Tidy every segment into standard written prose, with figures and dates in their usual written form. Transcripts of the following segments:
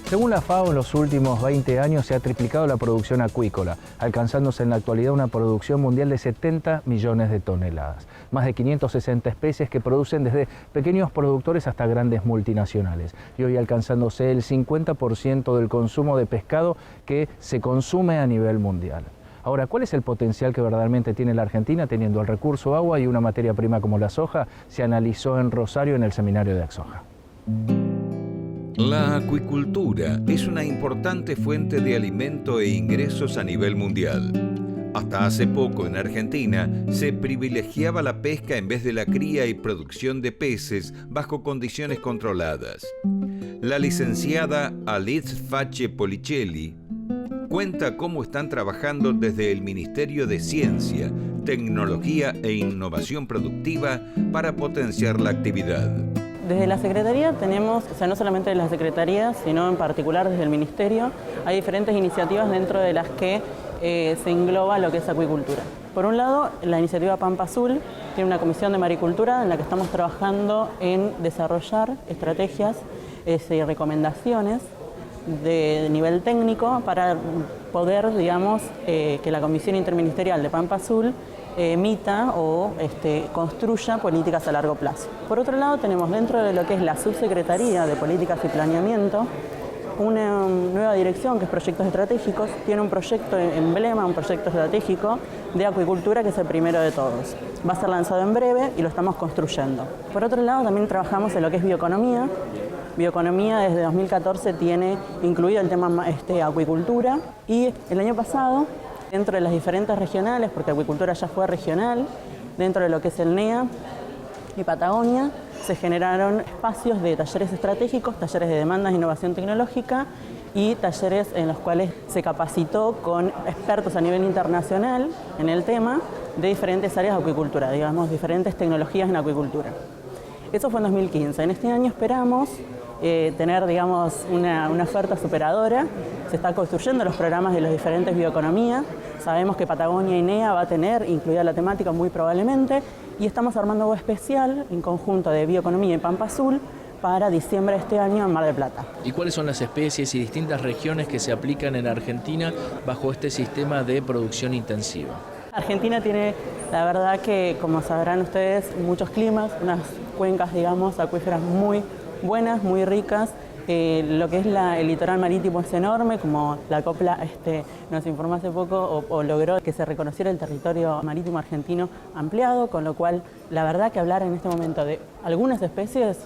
Según la FAO, en los últimos 20 años se ha triplicado la producción acuícola, alcanzándose en la actualidad una producción mundial de 70 millones de toneladas. Más de 560 especies que producen desde pequeños productores hasta grandes multinacionales. Y hoy alcanzándose el 50% del consumo de pescado que se consume a nivel mundial. Ahora, ¿cuál es el potencial que verdaderamente tiene la Argentina teniendo el recurso agua y una materia prima como la soja? Se analizó en Rosario en el seminario de Axoja. La acuicultura es una importante fuente de alimento e ingresos a nivel mundial. Hasta hace poco en Argentina se privilegiaba la pesca en vez de la cría y producción de peces bajo condiciones controladas. La licenciada Alice Fache Policelli cuenta cómo están trabajando desde el Ministerio de Ciencia, Tecnología e Innovación Productiva para potenciar la actividad. Desde la Secretaría tenemos, no solamente de la Secretaría, sino en particular desde el Ministerio, hay diferentes iniciativas dentro de las que se engloba lo que es acuicultura. Por un lado, la iniciativa Pampa Azul tiene una comisión de maricultura en la que estamos trabajando en desarrollar estrategias y recomendaciones de nivel técnico para poder, digamos, que la Comisión Interministerial de Pampa Azul emita o construya políticas a largo plazo. Por otro lado, tenemos dentro de lo que es la Subsecretaría de Políticas y Planeamiento una nueva dirección que es Proyectos Estratégicos. Tiene un proyecto emblema, un proyecto estratégico de acuicultura que es el primero de todos. Va a ser lanzado en breve y lo estamos construyendo. Por otro lado, también trabajamos en lo que es bioeconomía. Bioeconomía desde 2014 tiene incluido el tema acuicultura y el año pasado, dentro de las diferentes regionales, porque acuicultura ya fue regional, dentro de lo que es el NEA y Patagonia, se generaron espacios de talleres estratégicos, talleres de demandas de innovación tecnológica y talleres en los cuales se capacitó con expertos a nivel internacional en el tema de diferentes áreas de acuicultura, digamos, diferentes tecnologías en acuicultura. Eso fue en 2015. En este año esperamos tener, digamos, una oferta superadora. Se están construyendo los programas de las diferentes bioeconomías. Sabemos que Patagonia y NEA va a tener incluida la temática muy probablemente y estamos armando algo especial en conjunto de bioeconomía y Pampa Azul para diciembre de este año en Mar del Plata. ¿Y cuáles son las especies y distintas regiones que se aplican en Argentina bajo este sistema de producción intensiva? Argentina tiene, la verdad que, como sabrán ustedes, muchos climas, unas cuencas, digamos, acuíferas muy buenas, muy ricas. Lo que es el litoral marítimo es enorme, como la COPLA nos informó hace poco o logró que se reconociera el territorio marítimo argentino ampliado, con lo cual la verdad que hablar en este momento de algunas especies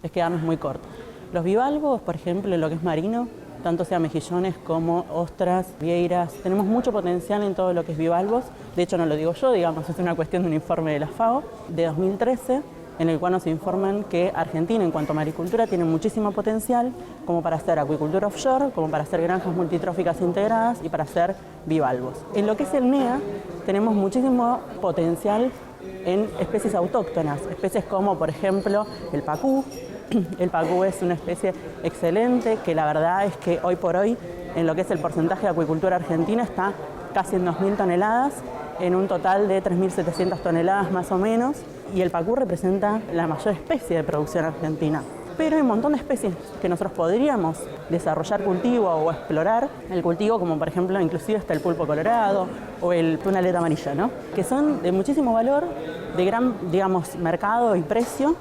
es quedarnos muy cortos. Los bivalvos, por ejemplo, en lo que es marino, tanto sea mejillones como ostras, vieiras, tenemos mucho potencial en todo lo que es bivalvos. De hecho, no lo digo yo, digamos, es una cuestión de un informe de la FAO de 2013, en el cual nos informan que Argentina, en cuanto a maricultura, tiene muchísimo potencial como para hacer acuicultura offshore, como para hacer granjas multitróficas integradas y para hacer bivalvos. En lo que es el NEA, tenemos muchísimo potencial en especies autóctonas, especies como, por ejemplo, el pacú. El pacú es una especie excelente que la verdad es que hoy por hoy, en lo que es el porcentaje de acuicultura argentina, está casi en 2.000 toneladas, en un total de 3.700 toneladas más o menos, y el pacú representa la mayor especie de producción argentina. Pero hay un montón de especies que nosotros podríamos desarrollar cultivo o explorar el cultivo, como por ejemplo inclusive está el pulpo colorado o una aleta amarilla, ¿no? Que son de muchísimo valor, de gran, digamos, mercado y precio,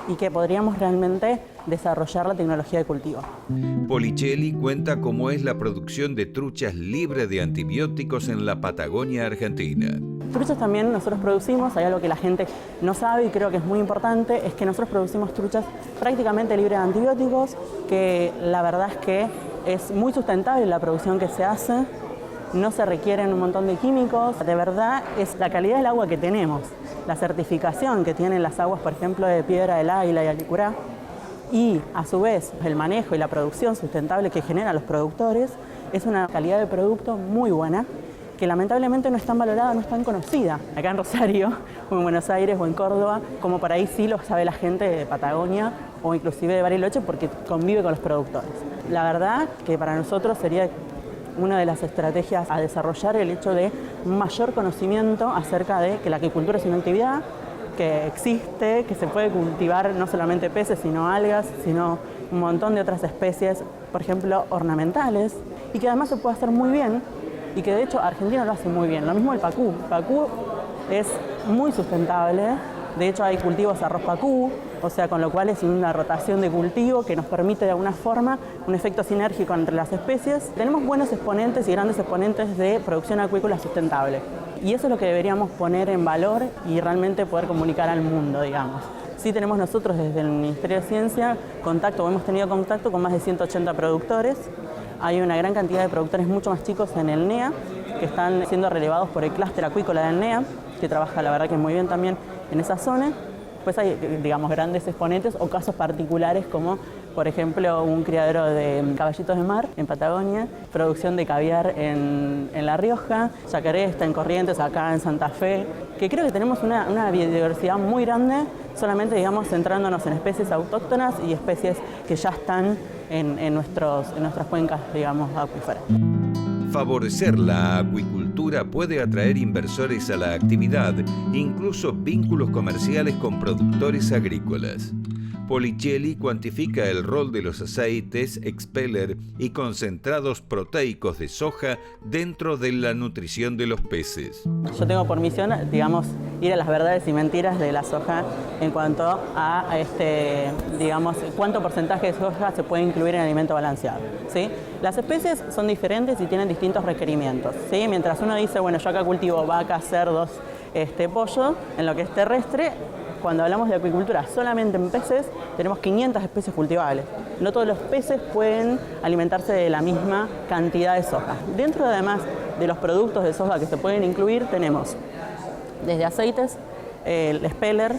y que podríamos realmente desarrollar la tecnología de cultivo. Policelli cuenta cómo es la producción de truchas libre de antibióticos en la Patagonia Argentina. Truchas también nosotros producimos, hay algo que la gente no sabe y creo que es muy importante, es que nosotros producimos truchas prácticamente libres de antibióticos, que la verdad es que es muy sustentable la producción que se hace, no se requieren un montón de químicos, de verdad es la calidad del agua que tenemos, la certificación que tienen las aguas, por ejemplo, de Piedra del Águila y Alicurá, y a su vez el manejo y la producción sustentable que generan los productores, es una calidad de producto muy buena, que lamentablemente no es tan valorada, no es tan conocida. Acá en Rosario, o en Buenos Aires, o en Córdoba, como por ahí sí lo sabe la gente de Patagonia, o inclusive de Bariloche, porque convive con los productores. La verdad que para nosotros sería una de las estrategias a desarrollar el hecho de un mayor conocimiento acerca de que la acuicultura es una actividad que existe, que se puede cultivar no solamente peces, sino algas, sino un montón de otras especies, por ejemplo, ornamentales, y que además se puede hacer muy bien, y que de hecho Argentina lo hace muy bien. Lo mismo el pacú. Pacú es muy sustentable, de hecho hay cultivos de arroz pacú, o sea, con lo cual es una rotación de cultivo que nos permite de alguna forma un efecto sinérgico entre las especies. Tenemos buenos exponentes y grandes exponentes de producción acuícola sustentable, y eso es lo que deberíamos poner en valor y realmente poder comunicar al mundo, digamos. Sí tenemos nosotros desde el Ministerio de Ciencia hemos tenido contacto con más de 180 productores. Hay una gran cantidad de productores mucho más chicos en el NEA que están siendo relevados por el clúster acuícola del NEA, que trabaja la verdad que muy bien también en esa zona. Pues hay, digamos, grandes exponentes o casos particulares como, por ejemplo, un criadero de caballitos de mar en Patagonia, producción de caviar en La Rioja, yacaré está en Corrientes, acá en Santa Fe, que creo que tenemos una biodiversidad muy grande, solamente, digamos, centrándonos en especies autóctonas y especies que ya están en nuestras cuencas, digamos, acuíferas. Favorecer la acuicultura puede atraer inversores a la actividad, incluso vínculos comerciales con productores agrícolas. Policelli cuantifica el rol de los aceites, expeller y concentrados proteicos de soja dentro de la nutrición de los peces. Yo tengo por misión, digamos, ir a las verdades y mentiras de la soja en cuanto a, digamos, cuánto porcentaje de soja se puede incluir en alimento balanceado, ¿sí? Las especies son diferentes y tienen distintos requerimientos, ¿sí? Mientras uno dice, bueno, yo acá cultivo vacas, cerdos, pollo, en lo que es terrestre, cuando hablamos de acuicultura solamente en peces, tenemos 500 especies cultivables. No todos los peces pueden alimentarse de la misma cantidad de soja. Dentro, además, de los productos de soja que se pueden incluir, tenemos desde aceites, el expeller,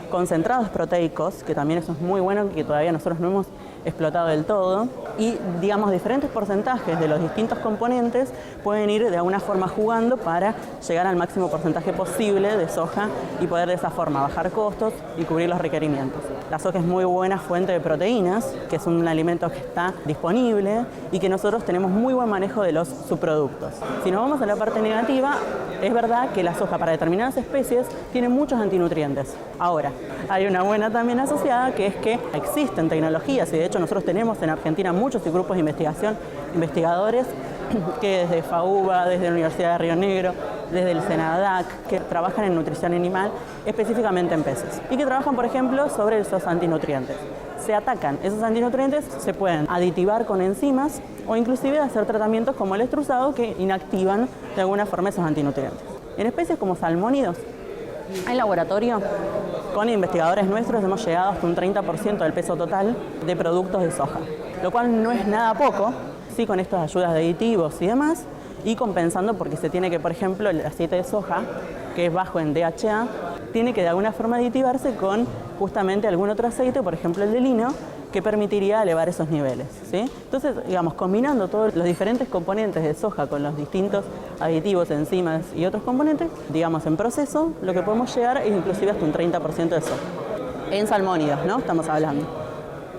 concentrados proteicos, que también eso es muy bueno, que todavía nosotros no hemos explotado del todo, y, digamos, diferentes porcentajes de los distintos componentes pueden ir de alguna forma jugando para llegar al máximo porcentaje posible de soja y poder de esa forma bajar costos y cubrir los requerimientos. La soja es muy buena fuente de proteínas, que es un alimento que está disponible y que nosotros tenemos muy buen manejo de los subproductos. Si nos vamos a la parte negativa, es verdad que la soja para determinadas especies tiene muchos antinutrientes. Ahora, hay una buena también asociada, que es que existen tecnologías, y de hecho nosotros tenemos en Argentina muchos grupos de investigación, investigadores que desde FAUBA, desde la Universidad de Río Negro, desde el SENADAC, que trabajan en nutrición animal, específicamente en peces, y que trabajan, por ejemplo, sobre esos antinutrientes. Se atacan esos antinutrientes, se pueden aditivar con enzimas o inclusive hacer tratamientos como el extrusado que inactivan de alguna forma esos antinutrientes. En especies como salmónidos, en laboratorio, con investigadores nuestros hemos llegado hasta un 30% del peso total de productos de soja, lo cual no es nada poco, sí, con estas ayudas de aditivos y demás, y compensando porque se tiene que, por ejemplo, el aceite de soja, que es bajo en DHA, tiene que de alguna forma aditivarse con justamente algún otro aceite, por ejemplo el de lino, que permitiría elevar esos niveles, ¿sí? Entonces, digamos, combinando todos los diferentes componentes de soja con los distintos aditivos, enzimas y otros componentes, digamos, en proceso, lo que podemos llegar es inclusive hasta un 30% de soja. En salmónidos, ¿no? Estamos hablando.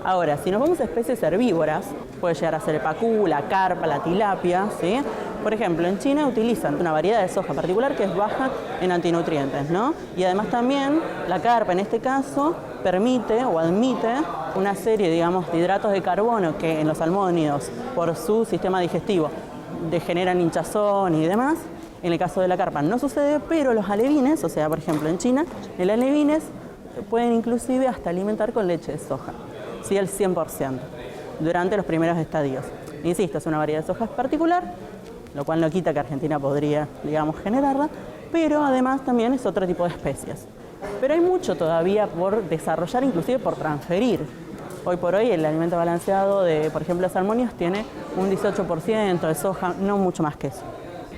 Ahora, si nos vamos a especies herbívoras, puede llegar a ser el pacú, la carpa, la tilapia, ¿sí? Por ejemplo, en China utilizan una variedad de soja particular que es baja en antinutrientes, ¿no? Y además también la carpa, en este caso, permite o admite una serie, digamos, de hidratos de carbono que en los salmónidos, por su sistema digestivo, generan hinchazón y demás. En el caso de la carpa no sucede, pero los alevines, o sea, por ejemplo, en China, el alevines pueden inclusive hasta alimentar con leche de soja, sí, al 100%, durante los primeros estadios. Insisto, es una variedad de soja particular, lo cual no quita que Argentina podría, digamos, generarla, pero además también es otro tipo de especies. Pero hay mucho todavía por desarrollar, inclusive por transferir. Hoy por hoy el alimento balanceado de, por ejemplo, salmónidos tiene un 18% de soja, no mucho más que eso.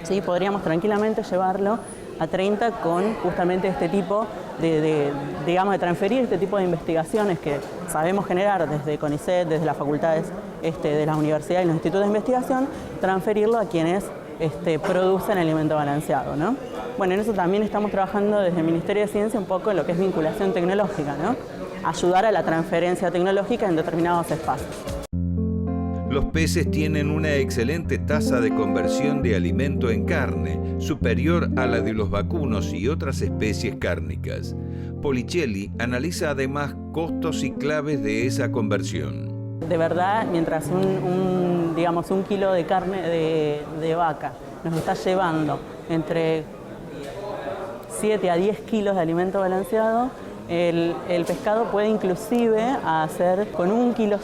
¿Sí? Podríamos tranquilamente llevarlo a 30 con justamente este tipo digamos, de transferir este tipo de investigaciones que sabemos generar desde CONICET, desde las facultades de las universidades y los institutos de investigación, transferirlo a quienes producen alimento balanceado, ¿no? Bueno, en eso también estamos trabajando desde el Ministerio de Ciencia un poco en lo que es vinculación tecnológica, ¿no? Ayudar a la transferencia tecnológica en determinados espacios. Los peces tienen una excelente tasa de conversión de alimento en carne, superior a la de los vacunos y otras especies cárnicas. Policelli analiza además costos y claves de esa conversión. De verdad, mientras un kilo de carne de vaca nos está llevando entre 7 a 10 kilos de alimento balanceado, el pescado puede inclusive hacer con 1,1 kilo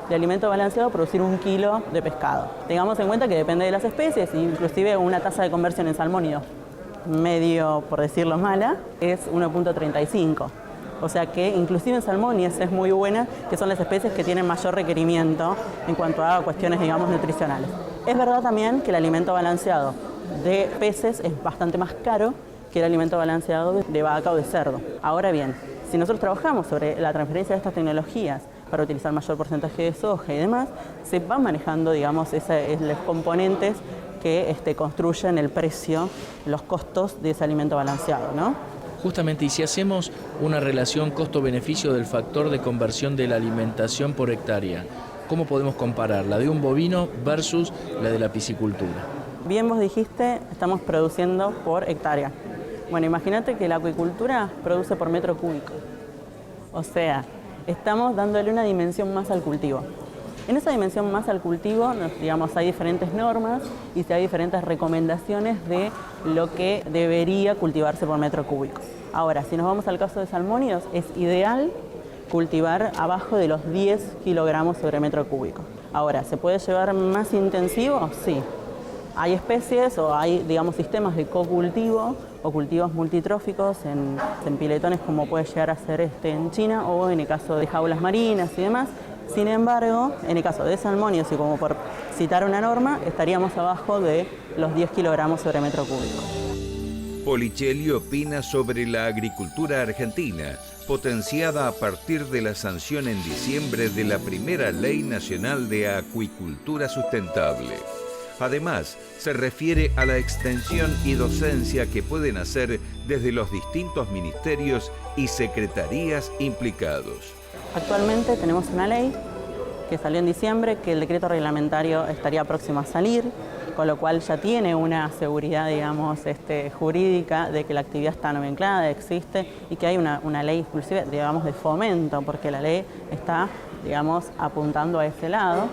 de alimento balanceado producir 1 kilo de pescado. Tengamos en cuenta que depende de las especies, inclusive una tasa de conversión en salmónido medio, por decirlo mala, es 1,35. O sea que inclusive en salmónidos es muy buena, que son las especies que tienen mayor requerimiento en cuanto a cuestiones, digamos, nutricionales. Es verdad también que el alimento balanceado de peces es bastante más caro que el alimento balanceado de vaca o de cerdo. Ahora bien, si nosotros trabajamos sobre la transferencia de estas tecnologías para utilizar mayor porcentaje de soja y demás, se van manejando, digamos, los componentes que construyen el precio, los costos de ese alimento balanceado, ¿no? Justamente, y si hacemos una relación costo-beneficio del factor de conversión de la alimentación por hectárea, ¿cómo podemos comparar la de un bovino versus la de la piscicultura? Bien vos dijiste, estamos produciendo por hectárea. Bueno, imagínate que la acuicultura produce por metro cúbico. O sea, estamos dándole una dimensión más al cultivo. En esa dimensión más al cultivo, digamos, hay diferentes normas y hay diferentes recomendaciones de lo que debería cultivarse por metro cúbico. Ahora, si nos vamos al caso de salmónidos, es ideal cultivar abajo de los 10 kilogramos sobre metro cúbico. Ahora, ¿se puede llevar más intensivo? Sí. Hay especies o hay, digamos, sistemas de cocultivo o cultivos multitróficos en piletones, como puede llegar a ser en China, o en el caso de jaulas marinas y demás. Sin embargo, en el caso de salmónidos, y como por citar una norma, estaríamos abajo de los 10 kilogramos sobre metro cúbico. Policelli opina sobre la agricultura argentina, potenciada a partir de la sanción en diciembre de la primera Ley Nacional de Acuicultura Sustentable. Además, se refiere a la extensión y docencia que pueden hacer desde los distintos ministerios y secretarías implicados. Actualmente tenemos una ley que salió en diciembre, que el decreto reglamentario estaría próximo a salir, con lo cual ya tiene una seguridad, digamos, jurídica de que la actividad está nomenclada, existe, y que hay una ley inclusive, digamos, de fomento, porque la ley está, digamos, apuntando a ese lado.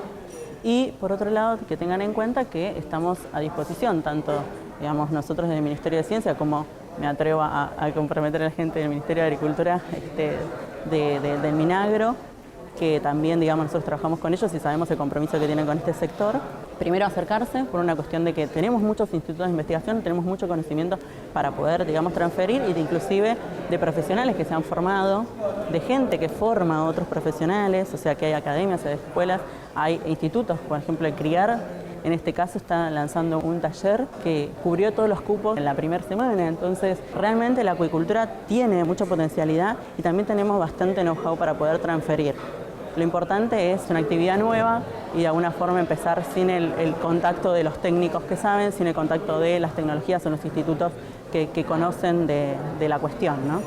Y por otro lado, que tengan en cuenta que estamos a disposición, tanto, digamos, nosotros del Ministerio de Ciencia, como me atrevo a comprometer a la gente del Ministerio de Agricultura, del Minagro, que también, digamos, nosotros trabajamos con ellos y sabemos el compromiso que tienen con este sector. Primero, acercarse por una cuestión de que tenemos muchos institutos de investigación, tenemos mucho conocimiento para poder, digamos, transferir, y inclusive de profesionales que se han formado, de gente que forma a otros profesionales, o sea que hay academias, hay escuelas, hay institutos, por ejemplo, el CRIAR, en este caso está lanzando un taller que cubrió todos los cupos en la primera semana. Entonces, realmente la acuicultura tiene mucha potencialidad y también tenemos bastante know-how para poder transferir. Lo importante es una actividad nueva y de alguna forma empezar sin el contacto de los técnicos que saben, sin el contacto de las tecnologías o los institutos que conocen de la cuestión, ¿no?